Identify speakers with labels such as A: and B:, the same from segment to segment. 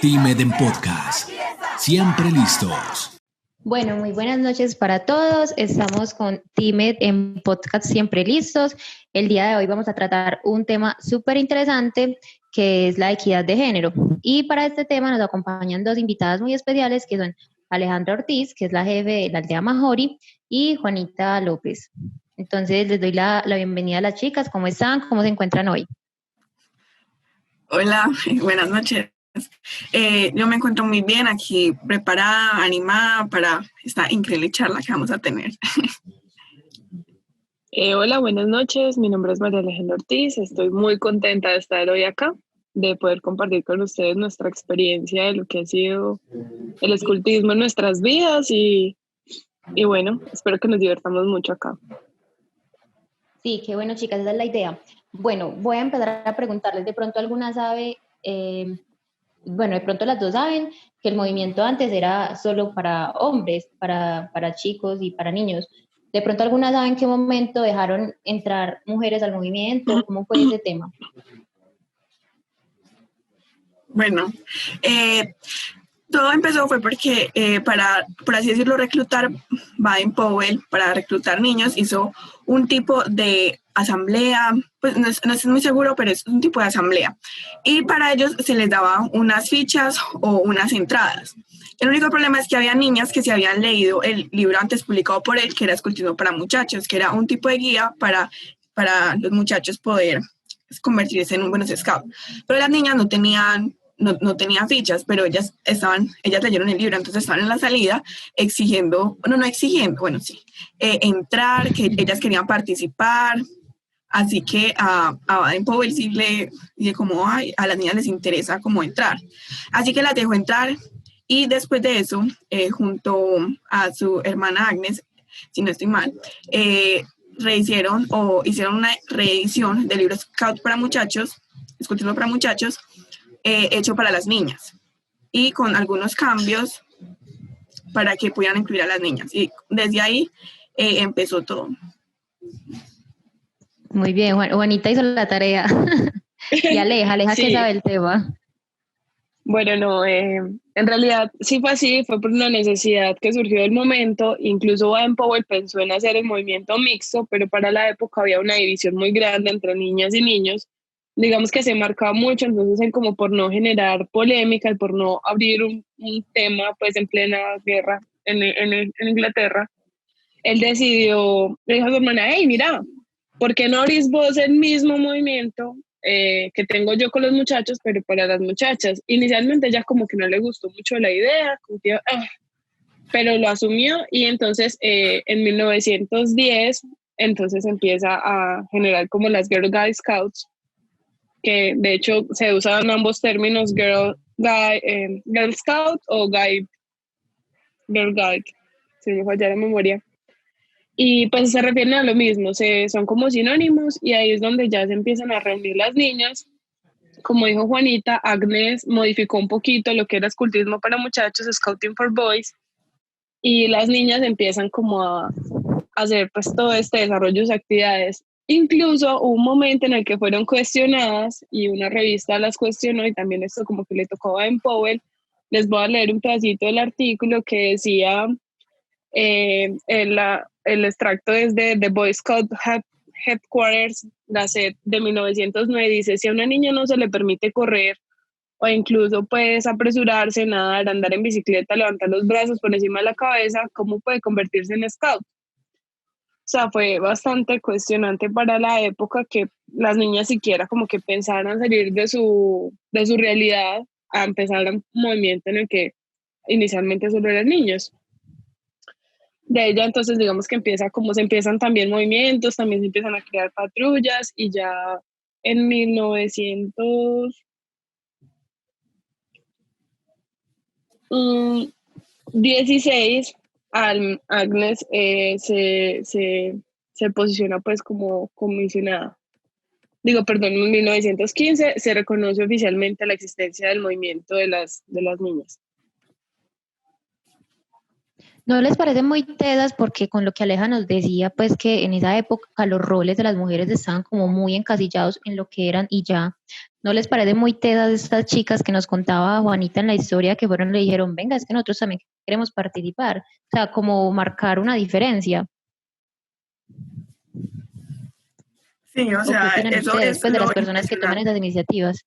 A: Team Eden Podcast. Siempre listos.
B: Bueno, muy buenas noches para todos. Estamos con Team Eden Podcast Siempre listos. El día de hoy vamos a tratar un tema súper interesante que es la equidad de género. Y para este tema nos acompañan dos invitadas muy especiales que son Alejandra Ortiz, que es la jefe de la aldea Majori, y Juanita López. Entonces les doy la bienvenida a las chicas. ¿Cómo están? ¿Cómo se encuentran hoy?
C: Hola, buenas noches. Yo me encuentro muy bien aquí, preparada, animada para esta increíble charla que vamos a tener.
D: Hola, buenas noches. Mi nombre es María Alejandra Ortiz. Estoy muy contenta de estar hoy acá, de poder compartir con ustedes nuestra experiencia de lo que ha sido el escultismo en nuestras vidas y bueno, espero que nos divertamos mucho acá.
B: Sí, qué bueno, chicas, esa es la idea. Bueno, voy a empezar a preguntarles, de pronto alguna sabe, de pronto las dos saben que el movimiento antes era solo para hombres, para chicos y para niños. De pronto alguna saben en qué momento dejaron entrar mujeres al movimiento, ¿cómo fue ese tema?
C: Bueno, todo empezó fue porque para, por así decirlo, reclutar Baden-Powell, para reclutar niños, hizo un tipo de asamblea, pues no es muy seguro, pero es un tipo de asamblea. Y para ellos se les daba unas fichas o unas entradas. El único problema es que había niñas que se habían leído el libro antes publicado por él, que era Escultismo para Muchachos, que era un tipo de guía para los muchachos poder convertirse en un buenos scouts. Pero las niñas no tenían fichas, pero ellas leyeron el libro, entonces estaban en la salida exigiendo, entrar, que ellas querían participar. Así que a Baden-Powell sí le dije como, a las niñas les interesa como entrar. Así que las dejó entrar y después de eso, junto a su hermana Agnes, si no estoy mal, hicieron una reedición del libro Scout para muchachos, Escultismo para muchachos, hecho para las niñas y con algunos cambios para que pudieran incluir a las niñas. Y desde ahí empezó todo.
B: Muy bien, Juanita hizo la tarea. Y Aleja,
D: Sí.
B: ¿Qué sabe el tema?
D: Bueno, no, en realidad sí fue así, fue por una necesidad que surgió del momento. Incluso Baden-Powell pensó en hacer el movimiento mixto, pero para la época había una división muy grande entre niñas y niños. Digamos que se marcaba mucho, entonces él, como por no generar polémica, por no abrir un tema pues en plena guerra en Inglaterra, él decidió, le dijo a su hermana, hey, mira, ¿por qué no abrís vos el mismo movimiento que tengo yo con los muchachos, pero para las muchachas? Inicialmente ella como que no le gustó mucho la idea, pero lo asumió y entonces en 1910 entonces empieza a generar como las Girl Guide Scouts, que de hecho se usan ambos términos, Girl Scout o Girl Guide, si me falla la memoria. Y pues se refieren a lo mismo, son como sinónimos y ahí es donde ya se empiezan a reunir las niñas. Como dijo Juanita, Agnes modificó un poquito lo que era escultismo para muchachos, Scouting for Boys, y las niñas empiezan como a hacer pues todo este desarrollo de actividades. Incluso hubo un momento en el que fueron cuestionadas y una revista las cuestionó y también esto como que le tocó a Baden-Powell. Les voy a leer un pedacito del artículo que decía, el extracto es de The Boy Scout Headquarters, la SED de 1909, dice, si a una niña no se le permite correr o incluso puedes apresurarse, nadar, andar en bicicleta, levantar los brazos por encima de la cabeza, ¿cómo puede convertirse en scout? O sea, fue bastante cuestionante para la época que las niñas siquiera como que pensaran salir de su realidad a empezar un movimiento en el que inicialmente solo eran niños. De ella entonces digamos que se empiezan también movimientos, también se empiezan a crear patrullas y ya en 1916 Agnes se posiciona pues como comisionada. En 1915 se reconoce oficialmente la existencia del movimiento de las niñas.
B: ¿No les parece muy tedas? Porque con lo que Aleja nos decía, pues que en esa época los roles de las mujeres estaban como muy encasillados en lo que eran y ya. ¿No les parece muy tedas estas chicas que nos contaba Juanita en la historia que fueron y le dijeron, venga, es que nosotros también queremos participar? O sea, como marcar una diferencia.
C: Sí, o
B: ¿O qué
C: sea,
B: opinan
C: eso
B: ustedes,
C: es
B: pues, de las
C: lo
B: personas que toman
C: impresionante.
B: esas iniciativas?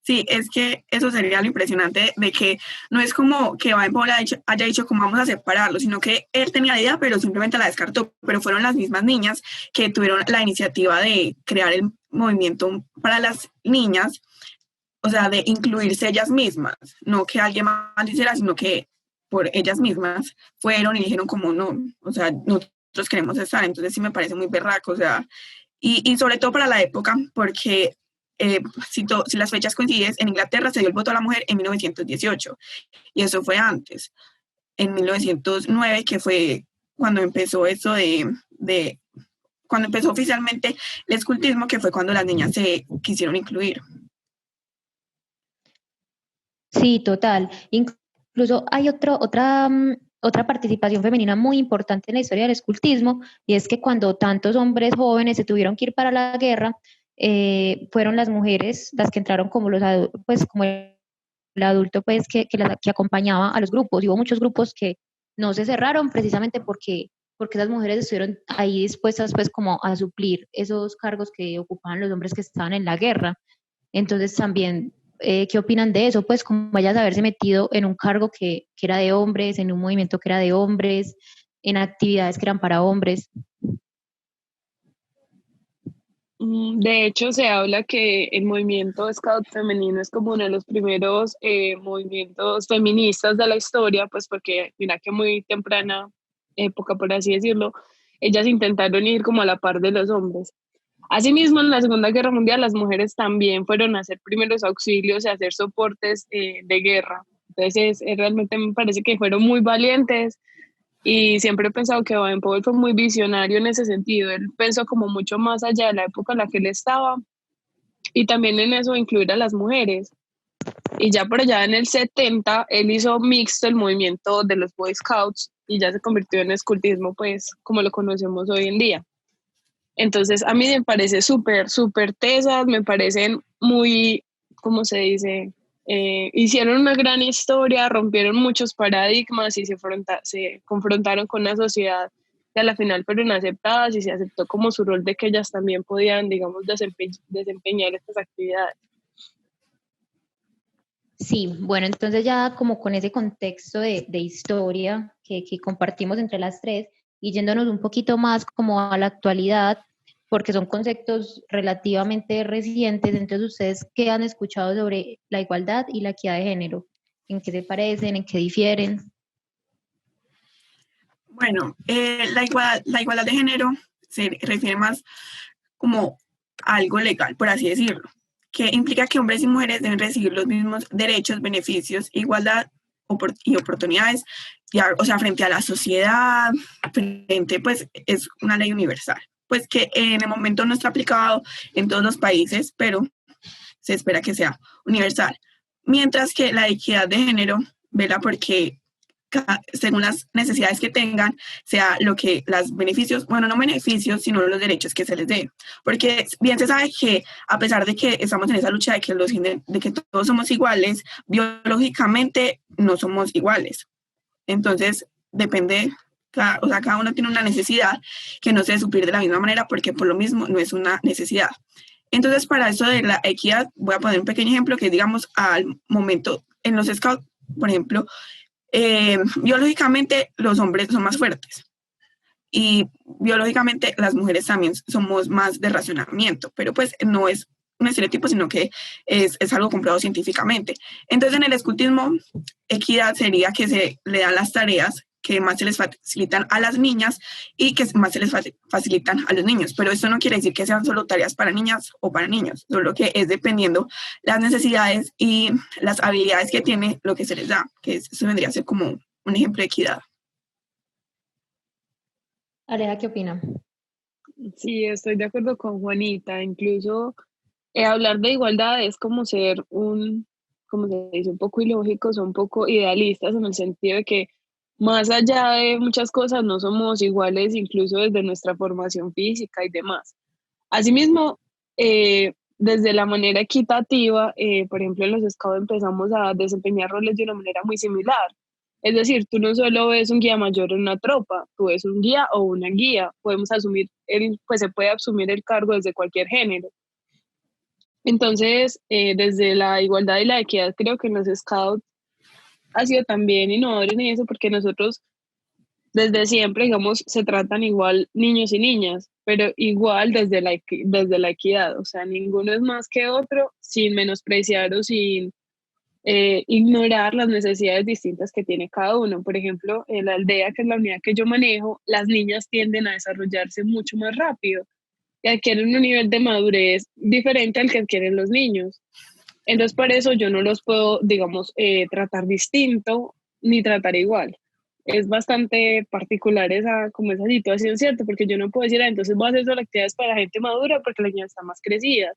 C: Sí, es que eso sería lo impresionante de que no es como que Baden Powell haya dicho cómo vamos a separarlo, sino que él tenía la idea, pero simplemente la descartó. Pero fueron las mismas niñas que tuvieron la iniciativa de crear el movimiento para las niñas, o sea, de incluirse ellas mismas, no que alguien más hiciera, sino que por ellas mismas fueron y dijeron como no, o sea, nosotros queremos estar. Entonces sí me parece muy berraco, o sea, y sobre todo para la época, porque si las fechas coinciden, en Inglaterra se dio el voto a la mujer en 1918 y eso fue antes, en 1909, que fue cuando empezó eso de cuando empezó oficialmente el escultismo, que fue cuando las niñas se quisieron incluir.
B: Sí, total. Incluso hay otra participación femenina muy importante en la historia del escultismo, y es que cuando tantos hombres jóvenes se tuvieron que ir para la guerra, fueron las mujeres las que entraron como pues como el adulto pues que acompañaba a los grupos. Y hubo muchos grupos que no se cerraron precisamente porque las mujeres estuvieron ahí dispuestas pues como a suplir esos cargos que ocupaban los hombres que estaban en la guerra. Entonces también, ¿qué opinan de eso? Pues como vayas a haberse metido en un cargo que era de hombres, en un movimiento que era de hombres, en actividades que eran para hombres.
D: De hecho, se habla que el movimiento Scout femenino es como uno de los primeros movimientos feministas de la historia, pues porque mira que muy temprana época, por así decirlo, ellas intentaron ir como a la par de los hombres. Asimismo, en la Segunda Guerra Mundial, las mujeres también fueron a hacer primeros auxilios y a hacer soportes de guerra. Entonces, realmente me parece que fueron muy valientes y siempre he pensado que Baden-Powell fue muy visionario en ese sentido. Él pensó como mucho más allá de la época en la que él estaba y también en eso incluir a las mujeres. Y ya por allá en el 70, él hizo mixto el movimiento de los Boy Scouts y ya se convirtió en escultismo, pues como lo conocemos hoy en día. Entonces, a mí me parece súper, súper tesas, me parecen muy, ¿cómo se dice? Hicieron una gran historia, rompieron muchos paradigmas y se confrontaron con una sociedad que a la final fueron aceptadas y se aceptó como su rol de que ellas también podían, digamos, desempeñar estas actividades.
B: Sí, bueno, entonces ya como con ese contexto de historia que compartimos entre las tres y yéndonos un poquito más como a la actualidad, porque son conceptos relativamente recientes, entonces ustedes, ¿qué han escuchado sobre la igualdad y la equidad de género? ¿En qué se parecen? ¿En qué difieren?
C: Bueno, la igualdad de género se refiere más como algo legal, por así decirlo, que implica que hombres y mujeres deben recibir los mismos derechos, beneficios, igualdad y oportunidades, ya, o sea, frente a la sociedad, frente, pues es una ley universal, pues que en el momento no está aplicado en todos los países, pero se espera que sea universal. Mientras que la equidad de género vela porque según las necesidades que tengan, sea lo que los beneficios, bueno, no beneficios, sino los derechos que se les dé. Porque bien se sabe que a pesar de que estamos en esa lucha de que todos somos iguales, biológicamente no somos iguales. Entonces, depende, o sea, cada uno tiene una necesidad que no se debe suplir de la misma manera porque por lo mismo no es una necesidad. Entonces, para eso de la equidad, voy a poner un pequeño ejemplo que, digamos, al momento en los scouts, por ejemplo, biológicamente los hombres son más fuertes y biológicamente las mujeres también somos más de racionamiento, pero pues no es un estereotipo, sino que es algo comprobado científicamente. Entonces en el escultismo, equidad sería que se le dan las tareas que más se les facilitan a las niñas y que más se les facilitan a los niños. Pero esto no quiere decir que sean solo tareas para niñas o para niños, solo que es dependiendo las necesidades y las habilidades que tiene lo que se les da, que eso vendría a ser como un ejemplo de equidad.
B: Aleja, ¿qué opina?
D: Sí, estoy de acuerdo con Juanita. Incluso hablar de igualdad es como ser como se dice, un poco ilógicos, un poco idealistas en el sentido de que más allá de muchas cosas no somos iguales incluso desde nuestra formación física y demás. Asimismo, desde la manera equitativa, por ejemplo, en los scouts empezamos a desempeñar roles de una manera muy similar. Es decir, tú no solo ves un guía mayor en una tropa, tú ves un guía o una guía. Podemos asumir, pues se puede asumir el cargo desde cualquier género. Entonces, desde la igualdad y la equidad, creo que en los scouts ha sido también innovador en eso, porque nosotros desde siempre, digamos, se tratan igual niños y niñas, pero igual desde la equidad, o sea, ninguno es más que otro, sin menospreciar o sin ignorar las necesidades distintas que tiene cada uno. Por ejemplo, en la aldea, que es la unidad que yo manejo, las niñas tienden a desarrollarse mucho más rápido y adquieren un nivel de madurez diferente al que adquieren los niños. Entonces, por eso yo no los puedo, digamos, tratar distinto ni tratar igual. Es bastante particular como esa situación, ¿cierto? Porque yo no puedo decir, entonces voy a hacer solo actividades para gente madura porque las niñas están más crecidas.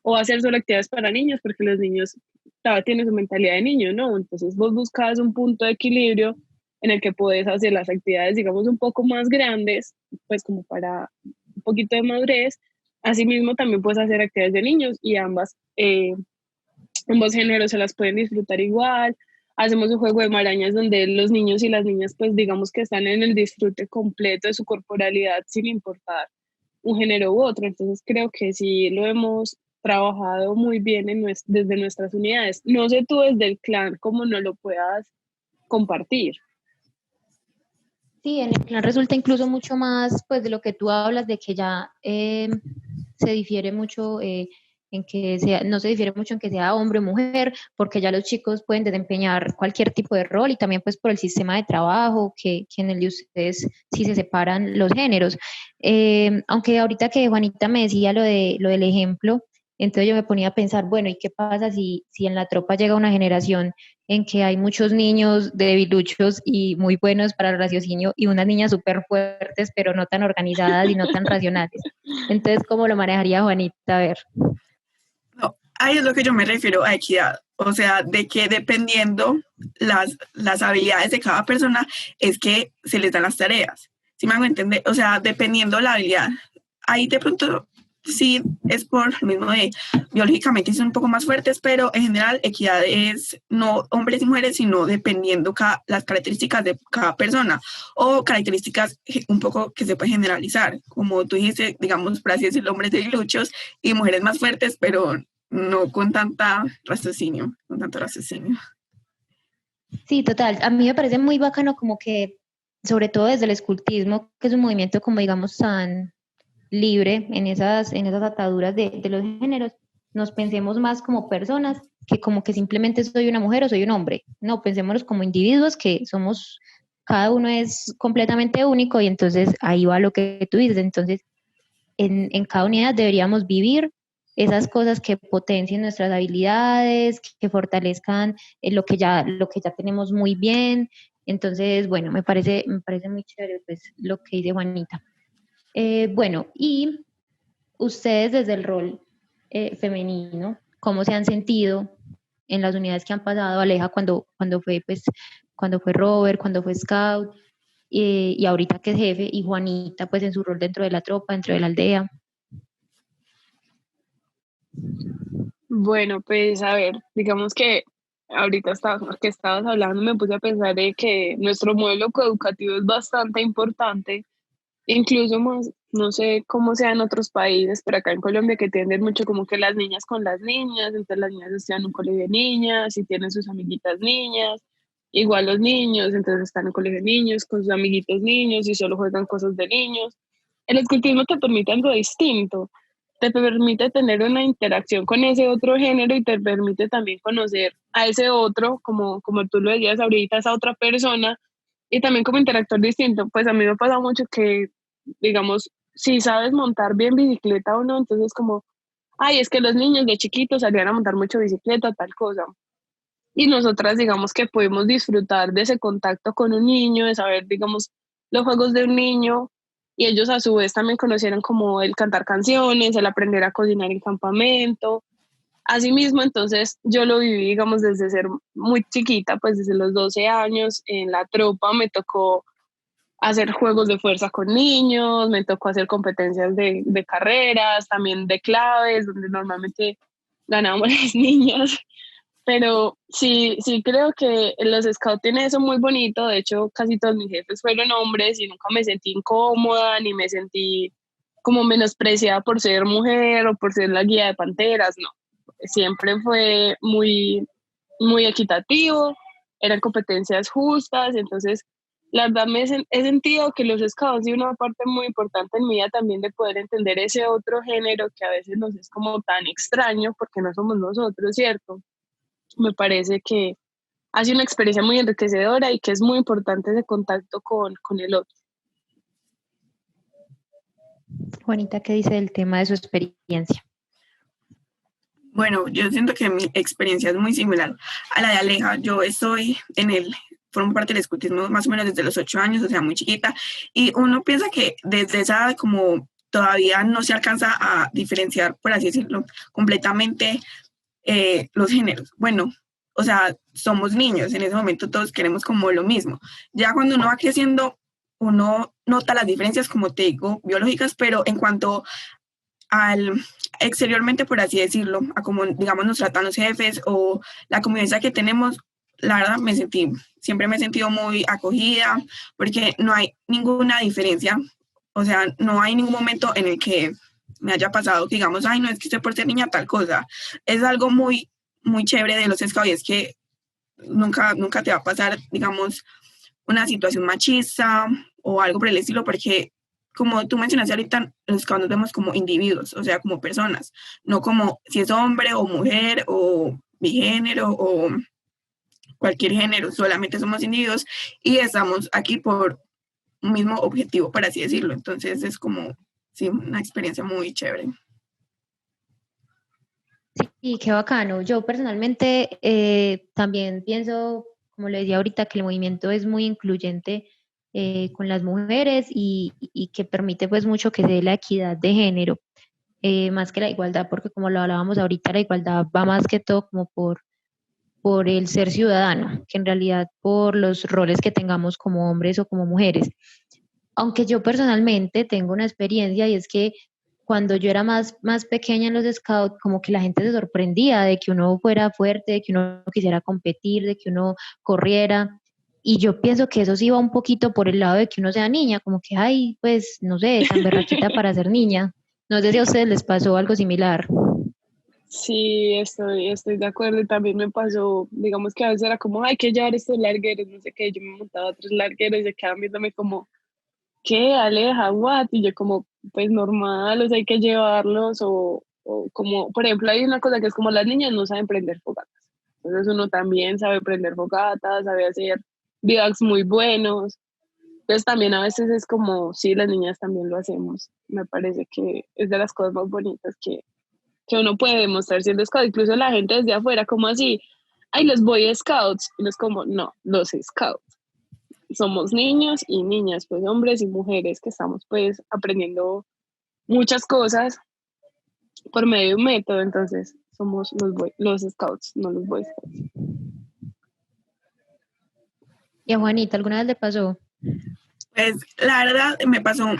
D: O voy a hacer solo actividades para niños porque los niños todavía tienen su mentalidad de niño, ¿no? Entonces vos buscas un punto de equilibrio en el que puedes hacer las actividades, digamos, un poco más grandes, pues como para un poquito de madurez. Asimismo, también puedes hacer actividades de niños y ambos géneros se las pueden disfrutar igual. Hacemos un juego de marañas donde los niños y las niñas, pues digamos que están en el disfrute completo de su corporalidad sin importar un género u otro. Entonces creo que sí lo hemos trabajado muy bien desde nuestras unidades. No sé tú desde el clan cómo no lo puedas compartir.
B: Sí, en el clan resulta incluso mucho más, pues, de lo que tú hablas, de que ya se difiere mucho en que no se difiere mucho en que sea hombre o mujer, porque ya los chicos pueden desempeñar cualquier tipo de rol y también pues por el sistema de trabajo, que en el de ustedes sí se separan los géneros. Aunque ahorita que Juanita me decía lo del ejemplo, entonces yo me ponía a pensar, bueno, ¿y qué pasa si en la tropa llega una generación en que hay muchos niños debiluchos y muy buenos para el raciocinio y unas niñas súper fuertes, pero no tan organizadas y no tan racionales? Entonces, ¿cómo lo manejaría Juanita? A ver.
C: No, ahí es lo que yo me refiero a equidad. O sea, de que dependiendo las habilidades de cada persona es que se les dan las tareas. ¿Sí me hago entender? O sea, dependiendo la habilidad. Ahí de pronto sí es por lo mismo de biológicamente son un poco más fuertes, pero en general equidad es no hombres y mujeres, sino dependiendo las características de cada persona o características un poco que se puede generalizar. Como tú dijiste, digamos, por así decirlo, hombres debiluchos y mujeres más fuertes, pero no con tanto raciocinio.
B: Sí, total. A mí me parece muy bacano como que, sobre todo desde el escultismo, que es un movimiento como digamos tan libre en esas ataduras de los géneros, nos pensemos más como personas que como que simplemente soy una mujer o soy un hombre. No, pensémonos como individuos que somos, cada uno es completamente único y entonces ahí va lo que tú dices. Entonces, en cada unidad deberíamos vivir esas cosas que potencien nuestras habilidades, que fortalezcan lo que ya tenemos muy bien. Entonces, bueno, me parece muy chévere pues, lo que dice Juanita. Bueno, y ustedes desde el rol femenino, ¿cómo se han sentido en las unidades que han pasado? Aleja cuando fue Robert, cuando fue Scout, y ahorita que es jefe, y Juanita pues en su rol dentro de la tropa, dentro de la aldea.
D: Bueno, pues a ver, digamos que ahorita que estabas hablando me puse a pensar de que nuestro modelo coeducativo es bastante importante, incluso más, no sé cómo sea en otros países, pero acá en Colombia que tienden mucho como que las niñas con las niñas, entonces las niñas estudian en un colegio de niñas y tienen sus amiguitas niñas, igual los niños, entonces están en un colegio de niños con sus amiguitos niños y solo juegan cosas de niños. El escultismo te permite algo distinto, te permite tener una interacción con ese otro género y te permite también conocer a ese otro, como tú lo decías ahorita, esa otra persona, y también como interactuar distinto. Pues a mí me pasa mucho que, digamos, si sabes montar bien bicicleta o no, entonces como, ay, es que los niños de chiquitos salían a montar mucho bicicleta, tal cosa. Y nosotras, digamos, que podemos disfrutar de ese contacto con un niño, de saber, digamos, los juegos de un niño, y ellos a su vez también conocieron como el cantar canciones, el aprender a cocinar en campamento. Asimismo, entonces yo lo viví, digamos, desde ser muy chiquita, pues desde los 12 años en la tropa me tocó hacer juegos de fuerza con niños, me tocó hacer competencias de carreras, también de claves, donde normalmente ganábamos las niñas. Pero sí, sí creo que los scouts tienen eso muy bonito. De hecho, casi todos mis jefes fueron hombres y nunca me sentí incómoda ni me sentí como menospreciada por ser mujer o por ser la guía de panteras. No, siempre fue muy, muy equitativo, eran competencias justas. Entonces, la verdad he sentido que los scouts y una parte muy importante en mi vida también de poder entender ese otro género que a veces nos es como tan extraño porque no somos nosotros, ¿cierto? Me parece que ha sido una experiencia muy enriquecedora y que es muy importante ese contacto con el otro.
B: Juanita, ¿qué dice del tema de su experiencia?
C: Bueno, yo siento que mi experiencia es muy similar a la de Aleja. Yo formo parte del escultismo más o menos desde los 8 años, o sea, muy chiquita, y uno piensa que desde esa edad como todavía no se alcanza a diferenciar, por así decirlo, completamente los géneros. Bueno, o sea, somos niños, en ese momento todos queremos como lo mismo. Ya cuando uno va creciendo, uno nota las diferencias, como te digo, biológicas, pero en cuanto al exteriormente, por así decirlo, a cómo, digamos, nos tratan los jefes o la convivencia que tenemos, la verdad siempre me he sentido muy acogida porque no hay ninguna diferencia, o sea, no hay ningún momento en el que me haya pasado que digamos, ay, no, es que usted por ser niña tal cosa. Es algo muy, muy chévere de los scouts y es que nunca te va a pasar, digamos, una situación machista o algo por el estilo, porque como tú mencionaste ahorita, los scouts nos vemos como individuos, o sea, como personas, no como si es hombre o mujer o bigénero o cualquier género, solamente somos individuos y estamos aquí por un mismo objetivo, por así decirlo. Entonces es como, sí, una experiencia muy chévere.
B: Sí, qué bacano. Yo personalmente también pienso, como le decía ahorita, que el movimiento es muy incluyente con las mujeres y que permite pues mucho que se dé la equidad de género, más que la igualdad, porque como lo hablábamos ahorita, la igualdad va más que todo como por el ser ciudadano, que en realidad por los roles que tengamos como hombres o como mujeres. Aunque yo personalmente tengo una experiencia y es que cuando yo era más pequeña en los scouts, como que la gente se sorprendía de que uno fuera fuerte, de que uno quisiera competir, de que uno corriera. Y yo pienso que eso sí va un poquito por el lado de que uno sea niña, como que, ay, pues, no sé, tan berraquita para ser niña. No sé si a ustedes les pasó algo similar.
D: Sí, estoy de acuerdo y también me pasó, digamos que a veces era como, hay que llevar estos largueros, no sé qué, yo me montaba 3 largueros y se quedaban viéndome como, ¿qué, Aleja, what? Y yo como, pues normal, o sea, hay que llevarlos o como, por ejemplo, hay una cosa que es como las niñas no saben prender fogatas, entonces uno también sabe prender fogatas, sabe hacer vivacs muy buenos, entonces también a veces es como, sí, las niñas también lo hacemos, me parece que es de las cosas más bonitas que uno puede demostrar siendo scout, incluso la gente desde afuera, como así, ay, los Boy Scouts, y no es como, no, los Scouts. Somos niños y niñas, pues hombres y mujeres que estamos pues aprendiendo muchas cosas por medio de un método, entonces somos los Scouts, no los Boy Scouts.
B: ¿Y a Juanita alguna vez le pasó?
C: Pues la verdad me pasó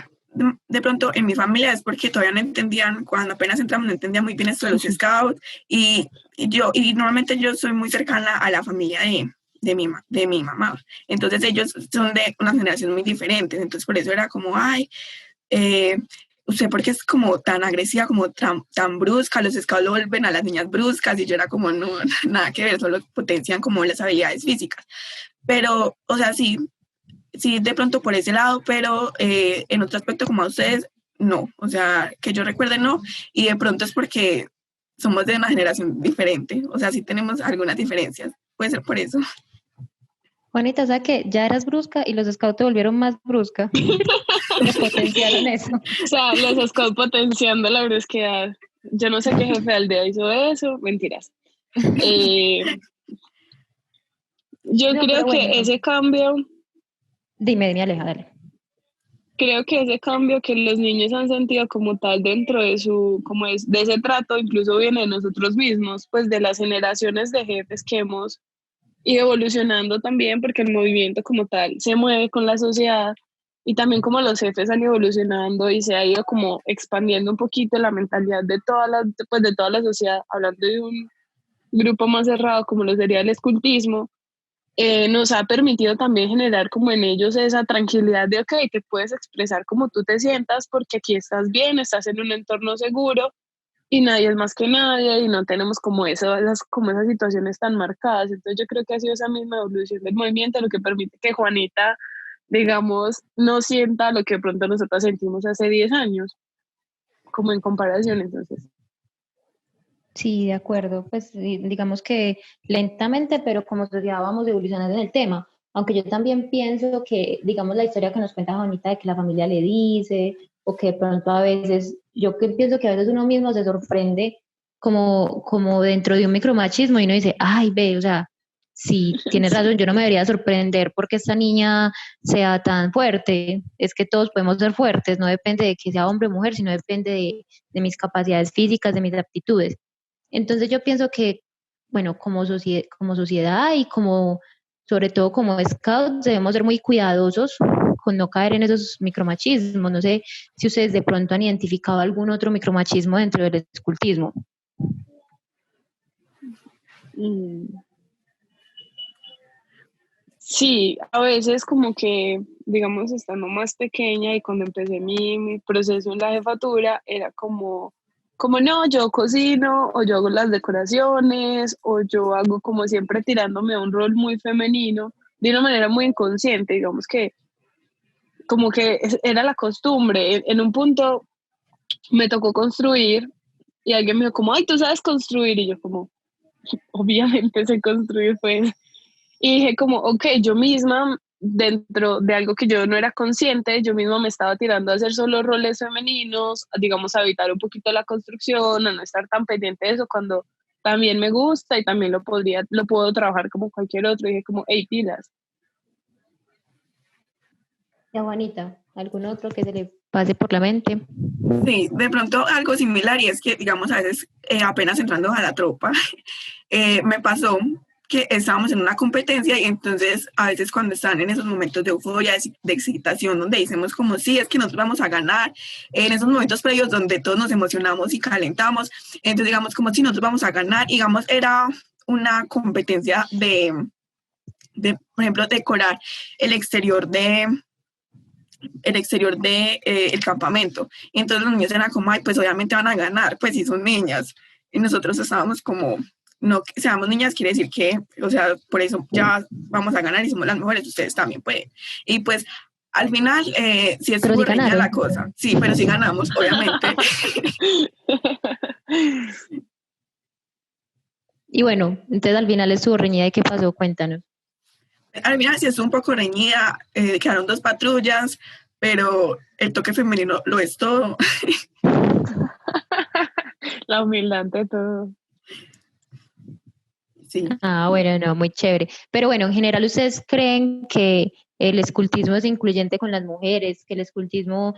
C: de pronto en mi familia es porque todavía no entendían, cuando apenas entramos no entendían muy bien esto de los scouts y normalmente yo soy muy cercana a la familia de mi mamá, entonces ellos son de una generación muy diferente, entonces por eso era como, ay, usted porque es como tan agresiva, como tan brusca, los scouts lo vuelven a las niñas bruscas y yo era como, no, nada que ver, solo potencian como las habilidades físicas, pero, o sea, sí, de pronto por ese lado, pero en otro aspecto como a ustedes, no, o sea, que yo recuerde no, y de pronto es porque somos de una generación diferente, o sea, sí tenemos algunas diferencias, puede ser por eso.
B: Juanita, o sea que ya eras brusca y los scouts te volvieron más brusca. Te potenciaron eso.
D: O sea, los scouts potenciando la brusquedad. Yo no sé qué jefe de aldea hizo eso, mentiras. Yo
B: No,
D: creo
B: pero bueno.
D: que ese cambio...
B: Dime, Aleja, dale.
D: creo que ese cambio que los niños han sentido como tal dentro de su, como es, de ese trato, incluso viene de nosotros mismos, pues de las generaciones de jefes que hemos ido evolucionando también, porque el movimiento como tal se mueve con la sociedad y también como los jefes han ido evolucionando y se ha ido como expandiendo un poquito la mentalidad de pues de toda la sociedad, hablando de un grupo más cerrado como lo sería el escultismo, nos ha permitido también generar como en ellos esa tranquilidad de, ok, te puedes expresar como tú te sientas porque aquí estás bien, estás en un entorno seguro y nadie es más que nadie y no tenemos como como esas situaciones tan marcadas. Entonces yo creo que ha sido esa misma evolución del movimiento lo que permite que Juanita, digamos, no sienta lo que de pronto nosotros sentimos hace 10 años, como en comparación, entonces.
B: Sí, de acuerdo. Pues digamos que lentamente, pero como sociedad vamos evolucionando en el tema. Aunque yo también pienso que, digamos, la historia que nos cuenta Juanita de que la familia le dice, o que de pronto a veces, yo que pienso que a veces uno mismo se sorprende como dentro de un micromachismo y uno dice, ay, ve, o sea, sí, tienes razón, yo no me debería sorprender porque esta niña sea tan fuerte. Es que todos podemos ser fuertes, no depende de que sea hombre o mujer, sino depende de mis capacidades físicas, de mis aptitudes. Entonces yo pienso que, bueno, como sociedad y como, sobre todo como scouts, debemos ser muy cuidadosos con no caer en esos micromachismos. No sé si ustedes de pronto han identificado algún otro micromachismo dentro del escultismo.
D: Mm. Sí, a veces como que, digamos, estando más pequeña y cuando empecé mi proceso en la jefatura, era como no, yo cocino o yo hago las decoraciones o yo hago como siempre tirándome a un rol muy femenino de una manera muy inconsciente, digamos que como que era la costumbre. En un punto me tocó construir y alguien me dijo como, ay, ¿tú sabes construir? Y yo como, obviamente sé construir, pues. Y dije como, ok, yo misma, dentro de algo que yo no era consciente, yo misma me estaba tirando a hacer solo roles femeninos, digamos, a evitar un poquito la construcción, a no estar tan pendiente de eso cuando también me gusta y también lo puedo trabajar como cualquier otro. Y dije como, hey, pilas.
B: Ya, Juanita, ¿algún otro que se le pase por la mente?
C: Sí, de pronto algo similar y es que, digamos, a veces apenas entrando a la tropa, me pasó que estábamos en una competencia y entonces a veces cuando están en esos momentos de euforia, de excitación, donde decimos como sí, es que nosotros vamos a ganar, en esos momentos previos donde todos nos emocionamos y calentamos, entonces digamos como si nosotros vamos a ganar, digamos, era una competencia por ejemplo, decorar el exterior el campamento. Y entonces los niños eran como, ay, pues obviamente van a ganar, pues si son niñas. Y nosotros estábamos como, no que seamos niñas quiere decir que, o sea, por eso ya vamos a ganar y somos las mejores, ustedes también pueden. Y pues al final sí estuvo reñida la cosa. Sí, pero sí ganamos, obviamente.
B: Y bueno, entonces al final estuvo reñida. ¿Y qué pasó? Cuéntanos.
C: Al final sí estuvo un poco reñida, quedaron 2 patrullas, pero el toque femenino lo es todo.
D: La humildad de todo.
C: Sí.
B: Ah, bueno, no, muy chévere. Pero bueno, en general, ¿ustedes creen que el escultismo es incluyente con las mujeres, que el escultismo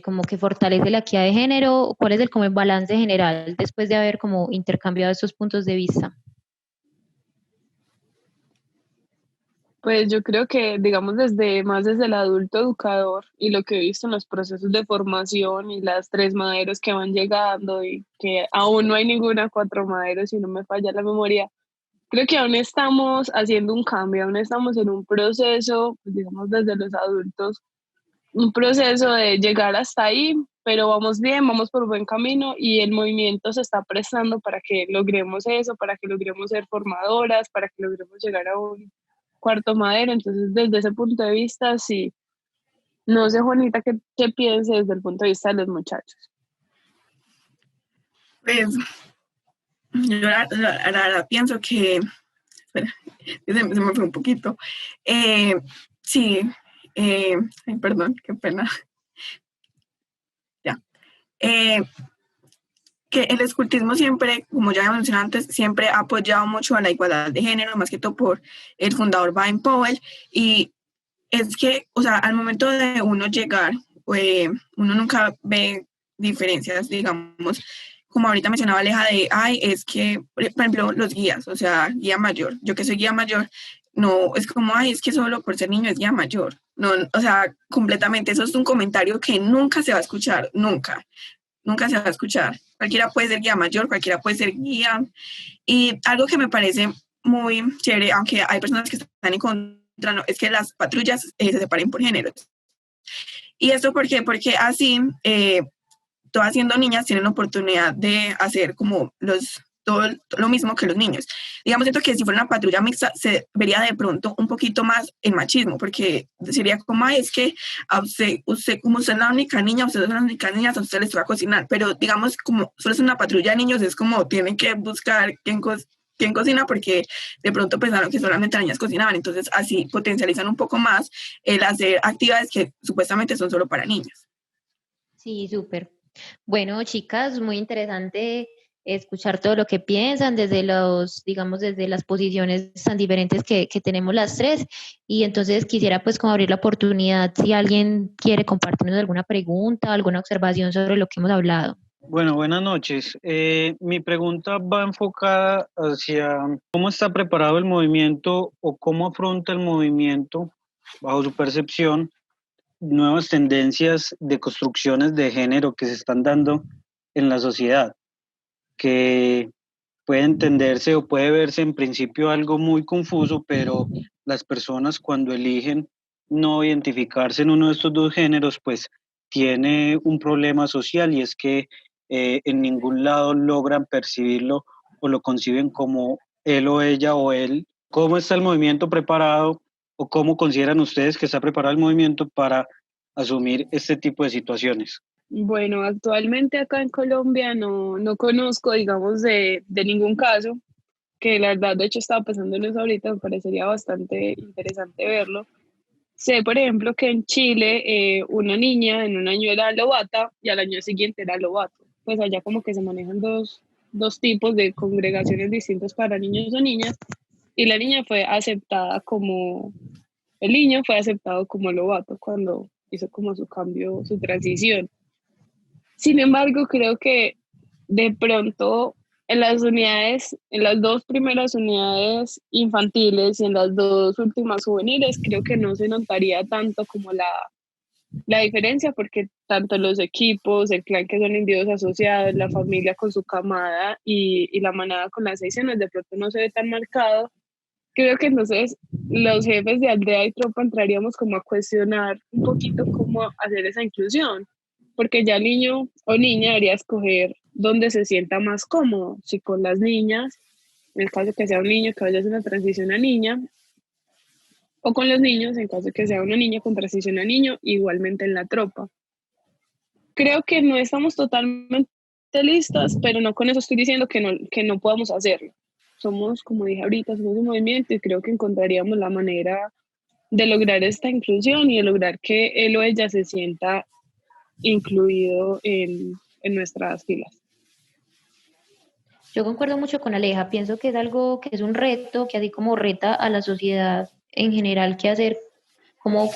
B: como que fortalece la equidad de género? ¿Cuál es como el balance general después de haber como intercambiado estos puntos de vista?
D: Pues yo creo que, digamos, desde el adulto educador y lo que he visto en los procesos de formación y las 3 maderos que van llegando y que aún no hay ninguna 4 maderos, si no me falla la memoria, creo que aún estamos haciendo un cambio, aún estamos en un proceso, pues, digamos, desde los adultos, un proceso de llegar hasta ahí, pero vamos bien, vamos por buen camino y el movimiento se está prestando para que logremos eso, para que logremos ser formadoras, para que logremos llegar a un 4 madero. Entonces, desde ese punto de vista, sí. No sé, Juanita, qué pienses desde el punto de vista de los muchachos.
C: Pues yo la verdad pienso que, espera, se me fue un poquito. Sí, ay, perdón, qué pena. Ya. Que el escultismo siempre, como ya mencioné antes, siempre ha apoyado mucho a la igualdad de género, más que todo por el fundador Baden-Powell, y es que, o sea, al momento de uno llegar, uno nunca ve diferencias, digamos, como ahorita mencionaba Aleja es que, por ejemplo, los guías, o sea, guía mayor, yo que soy guía mayor, no, es como, es que solo por ser niño es guía mayor, no, o sea, completamente, eso es un comentario que nunca se va a escuchar, nunca se va a escuchar, cualquiera puede ser guía mayor, cualquiera puede ser guía, y algo que me parece muy chévere, aunque hay personas que están en contra, no, es que las patrullas se separen por géneros. ¿Y esto por qué? Porque así, todas siendo niñas tienen la oportunidad de hacer como todo lo mismo que los niños. Digamos, siento que si fuera una patrulla mixta se vería de pronto un poquito más el machismo, porque sería como, es que a usted, como usted es la única niña, usted es la única niña, a usted les va a cocinar, pero digamos, como solo es una patrulla de niños, es como tienen que buscar quién cocina, porque de pronto pensaron que solamente las niñas cocinaban, entonces así potencializan un poco más el hacer actividades que supuestamente son solo para niñas.
B: Sí, súper. Bueno, chicas, muy interesante escuchar todo lo que piensan desde digamos, desde las posiciones tan diferentes que tenemos las tres. Y entonces quisiera pues como abrir la oportunidad si alguien quiere compartirnos alguna pregunta, alguna observación sobre lo que hemos hablado.
E: Bueno, buenas noches. Mi pregunta va enfocada hacia cómo está preparado el movimiento o cómo afronta el movimiento, bajo su percepción, nuevas tendencias de construcciones de género que se están dando en la sociedad, que puede entenderse o puede verse en principio algo muy confuso, pero las personas cuando eligen no identificarse en uno de estos dos géneros, pues tiene un problema social, y es que en ningún lado logran percibirlo o lo conciben como él o ella o él. ¿Cómo está el movimiento preparado o cómo consideran ustedes que está preparado el movimiento para asumir este tipo de situaciones?
D: Bueno, actualmente acá en Colombia no conozco, digamos, de ningún caso, que la verdad, de hecho, estaba pensando en eso ahorita, me parecería bastante interesante verlo. Sé, por ejemplo, que en Chile una niña en un año era lobata y al año siguiente era lobato. Pues allá como que se manejan dos tipos de congregaciones distintas para niños o niñas, y la niña fue aceptada como, el niño fue aceptado como lobato cuando hizo como su cambio, su transición. Sin embargo, creo que de pronto en las unidades, en las dos primeras unidades infantiles y en las dos últimas juveniles, creo que no se notaría tanto como la diferencia, porque tanto los equipos, el clan que son individuos asociados, la familia con su camada y la manada con las secciones, de pronto no se ve tan marcado. Creo que entonces los jefes de aldea y tropa entraríamos como a cuestionar un poquito cómo hacer esa inclusión, porque ya el niño o niña debería escoger dónde se sienta más cómodo, si con las niñas, en el caso que sea un niño que vaya a hacer una transición a niña, o con los niños, en caso que sea una niña con transición a niño, igualmente en la tropa. Creo que no estamos totalmente listas, pero no con eso estoy diciendo que no podamos hacerlo. Somos, como dije ahorita, somos un movimiento y creo que encontraríamos la manera de lograr esta inclusión y de lograr que él o ella se sienta incluido en nuestras filas.
B: Yo concuerdo mucho con Aleja, pienso que es algo que es un reto, que así como reta a la sociedad en general, que hacer, cómo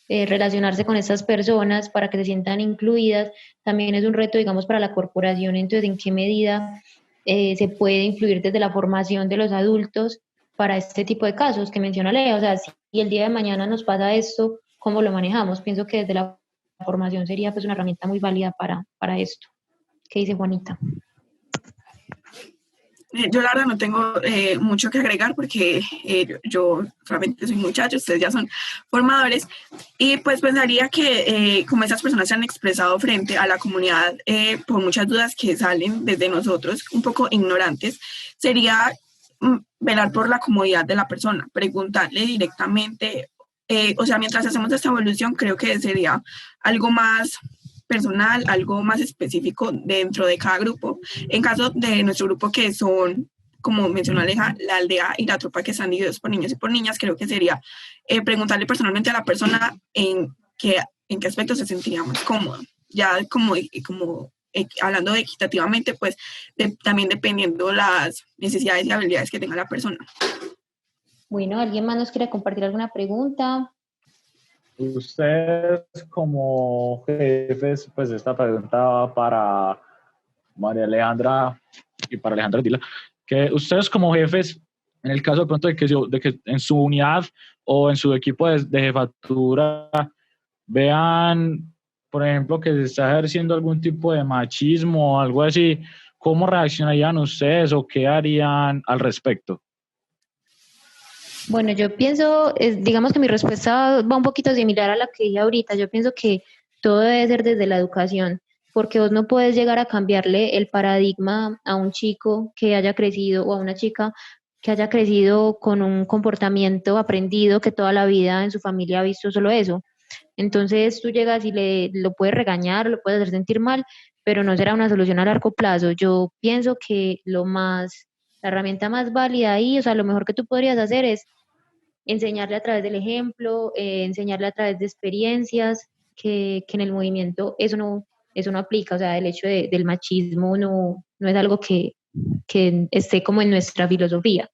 B: relacionarse con estas personas para que se sientan incluidas, también es un reto, digamos, para la corporación, entonces, ¿en qué medida se puede influir desde la formación de los adultos para este tipo de casos que menciona Aleja? O sea, si el día de mañana nos pasa esto, ¿cómo lo manejamos? Pienso que desde la formación sería pues una herramienta muy válida para esto. ¿Qué dice Juanita?
C: Yo la verdad no tengo mucho que agregar porque yo solamente soy muchacho, ustedes ya son formadores, y pues pensaría que como esas personas se han expresado frente a la comunidad por muchas dudas que salen desde nosotros, un poco ignorantes, sería velar por la comodidad de la persona, preguntarle directamente, o sea, mientras hacemos esta evolución creo que sería algo más personal, algo más específico dentro de cada grupo. En caso de nuestro grupo, que son, como mencionó Aleja, la aldea y la tropa, que están divididos por niños y por niñas, creo que sería preguntarle personalmente a la persona en qué aspecto se sentiría más cómodo. Ya como hablando equitativamente, pues también dependiendo las necesidades y habilidades que tenga la persona.
B: Bueno, ¿alguien más nos quiere compartir alguna pregunta?
F: ustedes como jefes, pues esta pregunta va para María Alejandra y para Alejandra Dila, que ustedes como jefes, en el caso de pronto de que en su unidad o en su equipo de jefatura vean, por ejemplo, que se está ejerciendo algún tipo de machismo o algo así, ¿cómo reaccionarían ustedes o qué harían al respecto?
B: Bueno, yo pienso, digamos que mi respuesta va un poquito similar a la que dije ahorita. Yo pienso que todo debe ser desde la educación, porque vos no puedes llegar a cambiarle el paradigma a un chico que haya crecido o a una chica que haya crecido con un comportamiento aprendido que toda la vida en su familia ha visto solo eso. Entonces tú llegas y lo puedes regañar, lo puedes hacer sentir mal, pero no será una solución a largo plazo. Yo pienso que la herramienta más válida ahí, o sea, lo mejor que tú podrías hacer es enseñarle a través del ejemplo, enseñarle a través de experiencias, que en el movimiento eso no aplica, o sea, el hecho del machismo no es algo que esté como en nuestra filosofía.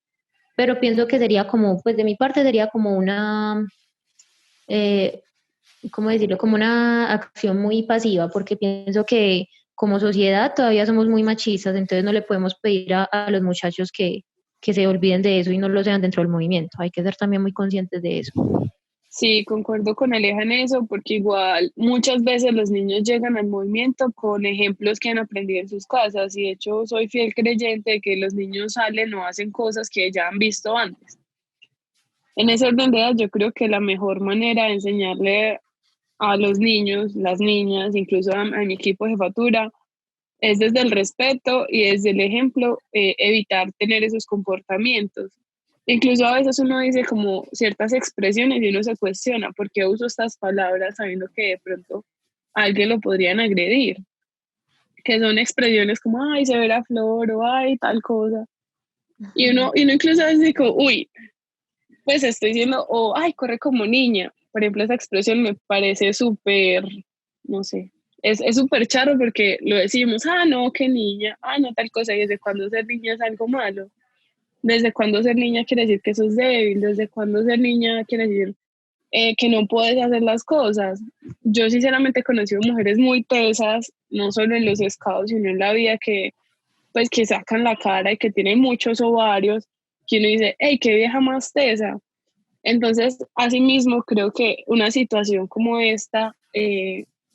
B: Pero pienso que sería como, pues de mi parte sería como eh, ¿cómo decirlo? Como una acción muy pasiva, porque pienso que como sociedad todavía somos muy machistas, entonces no le podemos pedir a los muchachos que se olviden de eso y no lo sean dentro del movimiento. Hay que ser también muy conscientes de eso.
D: Sí, concuerdo con Aleja en eso, porque igual muchas veces los niños llegan al movimiento con ejemplos que han aprendido en sus casas y de hecho soy fiel creyente de que los niños salen o hacen cosas que ya han visto antes. En ese orden de ideas, yo creo que la mejor manera de enseñarle a los niños, las niñas, incluso a mi equipo de jefatura, es desde el respeto y desde el ejemplo, evitar tener esos comportamientos. Incluso a veces uno dice como ciertas expresiones y uno se cuestiona por qué uso estas palabras sabiendo que de pronto a alguien lo podrían agredir, que son expresiones como, ay, se ve la flor o ay, tal cosa. Y uno incluso a veces dice, uy, pues estoy diciendo, o ay, corre como niña. Por ejemplo, esa expresión me parece súper, no sé, es súper charro porque lo decimos, ah, no, qué niña, ah, no, tal cosa, y desde cuando ser niña es algo malo. ¿Desde cuándo ser niña quiere decir que sos débil? ¿Desde cuándo ser niña quiere decir que no puedes hacer las cosas? Yo sinceramente he conocido mujeres muy tesas, no solo en los scouts, sino en la vida, pues, que sacan la cara y que tienen muchos ovarios, que uno dice, hey, qué vieja más tesa. Entonces, asimismo, creo que una situación como esta,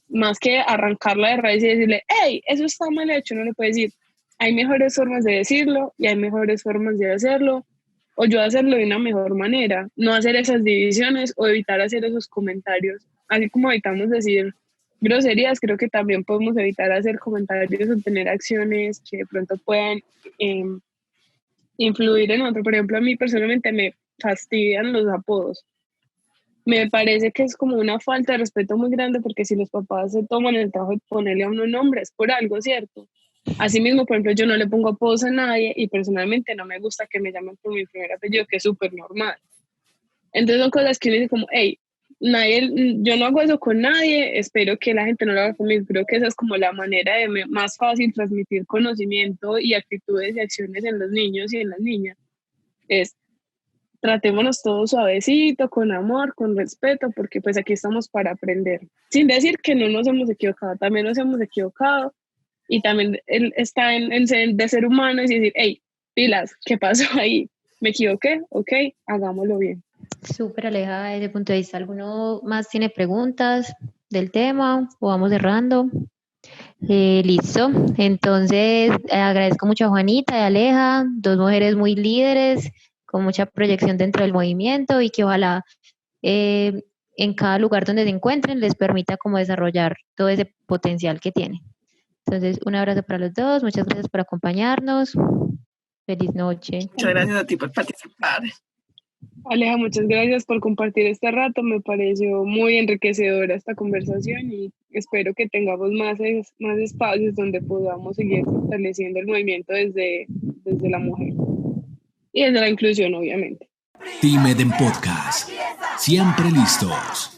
D: más que arrancarla de raíz y decirle, hey, eso está mal hecho, no le puede decir, hay mejores formas de decirlo y hay mejores formas de hacerlo, o yo hacerlo de una mejor manera, no hacer esas divisiones o evitar hacer esos comentarios. Así como evitamos decir groserías, creo que también podemos evitar hacer comentarios o tener acciones que de pronto puedan influir en otro. Por ejemplo, a mí personalmente me fastidian los apodos. Me parece que es como una falta de respeto muy grande porque si los papás se toman el trabajo de ponerle a uno nombres por algo, ¿cierto? Asimismo, por ejemplo, yo no le pongo apodos a nadie y personalmente no me gusta que me llamen por mi primer apellido, que es súper normal. Entonces son cosas que uno dice como, hey, yo no hago eso con nadie, espero que la gente no lo haga conmigo. Creo que esa es como la manera de más fácil transmitir conocimiento y actitudes y acciones en los niños y en las niñas. Es tratémonos todos suavecito, con amor, con respeto, porque pues aquí estamos para aprender. Sin decir que no nos hemos equivocado, también nos hemos equivocado y también él está de ser humano y decir, hey, pilas, ¿qué pasó ahí? ¿Me equivoqué? Ok, hagámoslo bien.
B: Súper alejada desde ese punto de vista. ¿Alguno más tiene preguntas del tema o vamos cerrando? Listo. Entonces, agradezco mucho a Juanita y a Aleja, dos mujeres muy líderes, con mucha proyección dentro del movimiento y que ojalá en cada lugar donde se encuentren les permita como desarrollar todo ese potencial que tienen. Entonces, un abrazo para los dos, muchas gracias por acompañarnos. Feliz noche.
C: Muchas gracias a ti por participar.
D: Aleja, muchas gracias por compartir este rato. Me pareció muy enriquecedora esta conversación y espero que tengamos más espacios donde podamos seguir fortaleciendo el movimiento desde la mujer y desde la inclusión, obviamente.
A: Team Eden Podcast. Siempre listos.